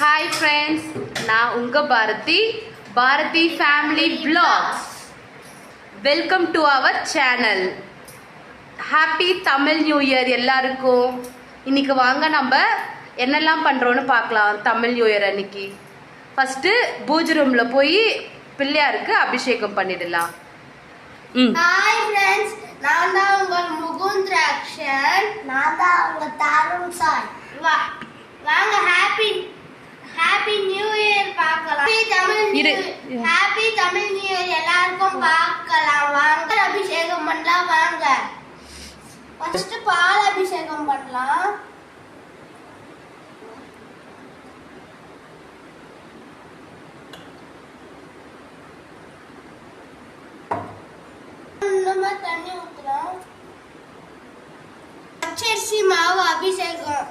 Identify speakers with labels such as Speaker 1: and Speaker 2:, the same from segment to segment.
Speaker 1: Hi friends, நான் உங்க Bharathi family vlogs. Welcome to our channel. Happy Tamil New Year எல்லாருக்கும். இன்னைக்கு வாங்க நம்ம என்னெல்லாம் பண்றோம்னு பார்க்கலாம் தமிழ் நியூ இயர் அன்னைக்கு. ஃபர்ஸ்ட் பூஜை ரூம்ல போய் பிள்ளையாருக்கு அபிஷேகம் பண்ணிடலாம்.
Speaker 2: Hi friends, நான் தான் உங்கள் முகுந்த்ராக்ஷன். நான் தான் உங்க தாருண் சாய். வாங்க ஹாப்பி நியூ இயர் பார்க்கலாம். ஹாப்பி தமிழ் நியூ இயர் எல்லாருக்கும் பார்க்கலாம். வாங்க அபிஷேகம் பண்ணலாம். வாங்க ஃபர்ஸ்ட் பால் அபிஷேகம் பண்ணலாம். நம்ம தண்ணி ஊத்தலாம். பச்சரிசி மாவு அபிஷேகம்.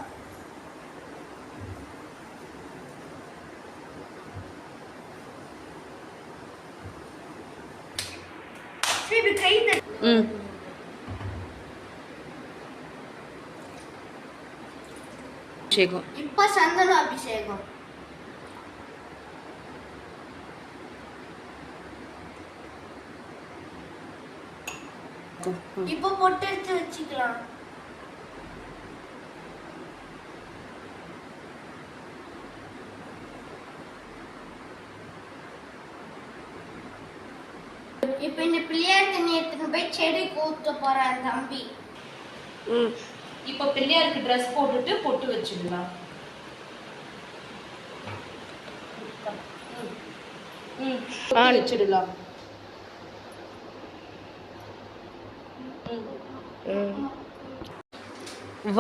Speaker 1: அபிஷேகம்
Speaker 2: இப்ப சந்தன அபிஷேகம். இப்ப பொட்டு எடுத்து வச்சுக்கலாம். இப்ப இந்த பிள்ளையார் தண்ணி எடுத்துட்டு போய் செடிக்கு ஊத்த போறான் தம்பி.
Speaker 1: இப்ப பிள்ளையாருக்கு ட்ரெஸ் போட்டுட்டு பொட்டு வச்சிடலாம். வச்சிடலாம்.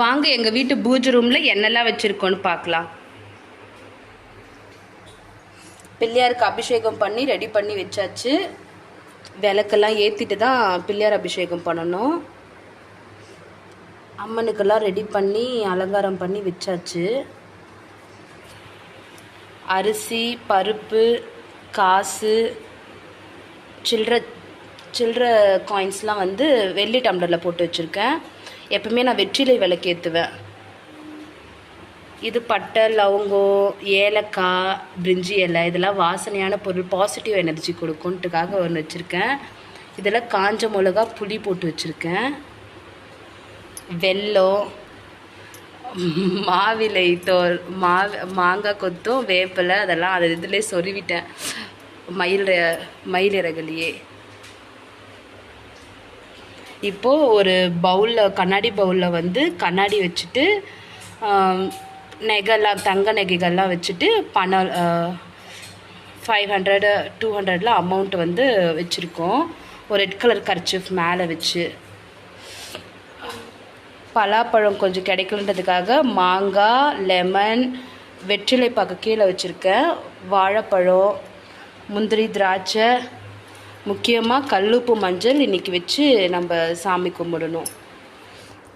Speaker 1: வாங்க எங்க வீட்டு பூஜை ரூம்ல என்னெல்லாம் வச்சிருக்கோன்னு பார்க்கலாம். பிள்ளையாருக்கு அபிஷேகம் பண்ணி ரெடி பண்ணி வச்சாச்சு. விளக்கெல்லாம் ஏற்றிட்டு தான் பிள்ளையார் அபிஷேகம் பண்ணணும். அம்மனுக்கெல்லாம் ரெடி பண்ணி அலங்காரம் பண்ணி வச்சாச்சு. அரிசி, பருப்பு, காசு, சில்லற காயின்ஸ்லாம் வந்து வெள்ளி டம்ளரில் போட்டு வச்சுருக்கேன். எப்பவுமே நான் வெற்றிலை விளக்கு ஏற்றுவேன். இது பட்டை, லவங்கம், ஏலக்காய், பிரிஞ்சி இலை இதெல்லாம் வாசனையான பொருள், பாசிட்டிவ் எனர்ஜி கொடுக்கும்ட்டுக்காக ஒன்று வச்சுருக்கேன். இதில் காஞ்ச மிளகா, புளி போட்டு வச்சுருக்கேன். வெல்லம், மாவிலை தோல், மாங்காய் கொத்தும், வேப்பிலை அதெல்லாம் அதை இதிலே சொருவிட்டேன் மயிலிறகுலையே. இப்போது ஒரு பவுலில், கண்ணாடி பவுலில் வந்து கண்ணாடி வச்சுட்டு நெகைலாம், தங்க நகைகள்லாம் வச்சுட்டு பணம் 500 200 அமௌண்ட் வந்து வச்சுருக்கோம். ஒரு ரெட் கலர் கர்ச்சீஃப் மேலே வச்சு. பலாப்பழம் கொஞ்சம் கிடைக்கலன்றதுக்காக மாங்காய், லெமன், வெற்றிலை பாக்கு கீழே வச்சுருக்கேன். வாழைப்பழம், முந்திரி, திராட்சை, முக்கியமாக கல்லுப்பு, மஞ்சள் இன்றைக்கி வச்சு நம்ம சாமி கும்பிடணும்.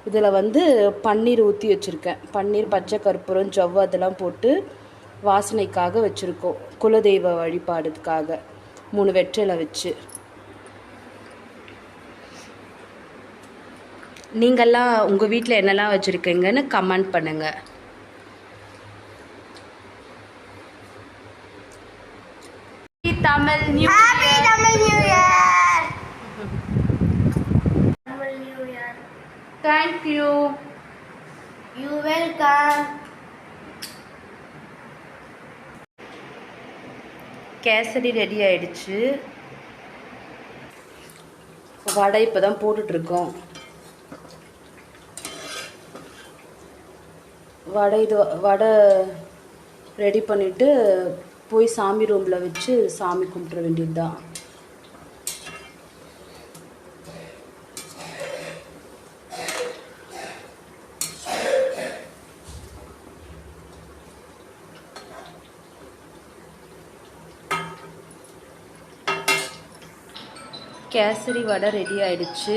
Speaker 1: இதில் வந்து பன்னீர் ஊற்றி வச்சுருக்கேன். பன்னீர், பச்சை கற்பூரம், ஜவ்வு அதெல்லாம் போட்டு வாசனைக்காக வச்சுருக்கோம். குலதெய்வ வழிபாடுக்காக 3 வெற்றிலை வச்சு. நீங்கள்லாம் உங்கள் வீட்டில் என்னெல்லாம் வச்சுருக்கீங்கன்னு கமெண்ட் பண்ணுங்கள். Tamil new year. Thank you.
Speaker 2: You welcome.
Speaker 1: Kesari ready ஆயிடுச்சு. வடை இப்போ தான் போட்டுட்ருக்கோம். வடை ரெடி பண்ணிவிட்டு போய் சாமி ரூமில் வச்சு சாமி கும்பிட்ற வேண்டியது தான். கேசரி வடை ரெடி ஆயிடுச்சு.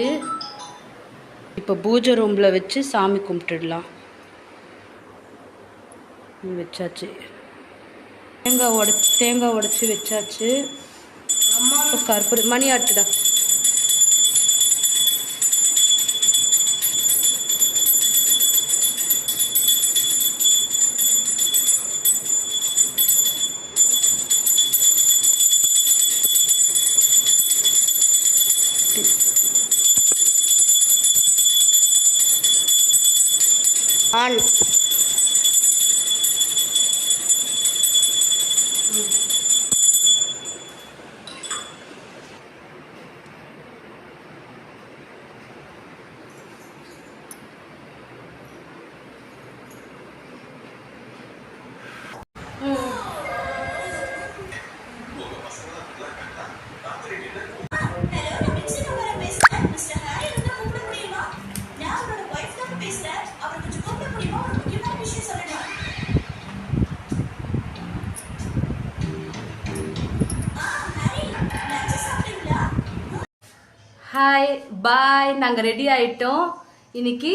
Speaker 1: இப்போ பூஜை ரூமில் வச்சு சாமி கும்பிட்டுடலாம். வச்சாச்சு. தேங்காய் உடைச்சி வச்சாச்சு. இப்போ கற்பூரம் மணி ஆட்டுடா.
Speaker 2: 1.
Speaker 1: ஹாய் பாய், நாங்கள் ரெடி ஆயிட்டோம். இன்னைக்கு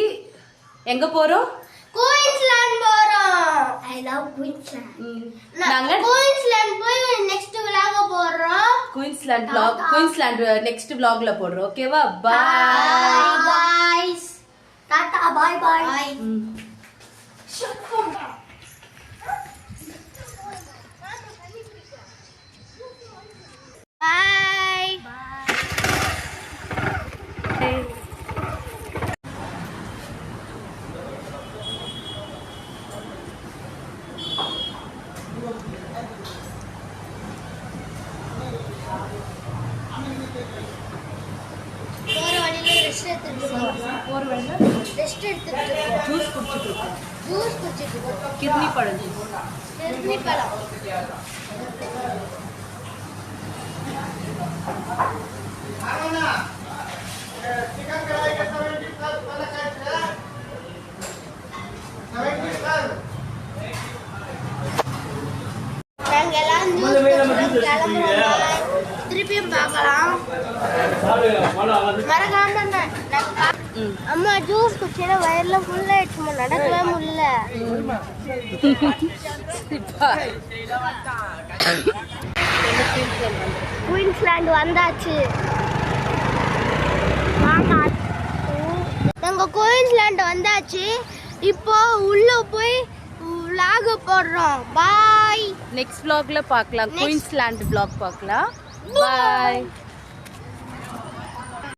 Speaker 1: எங்க போறோம்?
Speaker 2: குயின்ஸ்லாண்ட் போறோம். I love Queensland.
Speaker 1: நாங்க
Speaker 2: குயின்ஸ்லாண்ட் போய் நெக்ஸ்ட் vlog போறோம்.
Speaker 1: குயின்ஸ்லாண்ட் நெக்ஸ்ட் vlogல போடுறோம். ஓகேவா?
Speaker 2: Bye
Speaker 1: பாய்
Speaker 2: guys. Tata bye bye. Bye. போற வழியில ரெஸ்ட் எடுத்துட்டு
Speaker 1: ஜூஸ் குடிச்சிட்டு இருக்கோம்.
Speaker 2: ஜூஸ் குடிச்சிட்டு இருக்கோம்.
Speaker 1: கிர்னி பழம் ஜூஸ்.
Speaker 2: கிர்னி பழம். நாங்க எல்லாம் ஜூஸ் குடிச்சிட்டு கிளம்புறோம். திருப்பியும் பார்க்கலாம். மறக்காம அம்மா ஜூஸ் குடிச்சா வயிறுல ஃபுல் ஆயிடுச்சுமா, நடக்கவே முடியல. குயின்ஸ்லாண்ட் வந்தாச்சு. நாங்க குயின்ஸ்லாண்ட் வந்தாச்சு. இப்போ உள்ள போய் vlog போடுறோம். பாய்.
Speaker 1: நெக்ஸ்ட் vlogல பார்க்கலாம். குயின்ஸ்லாண்ட் vlog பார்க்கலாம். பாய்.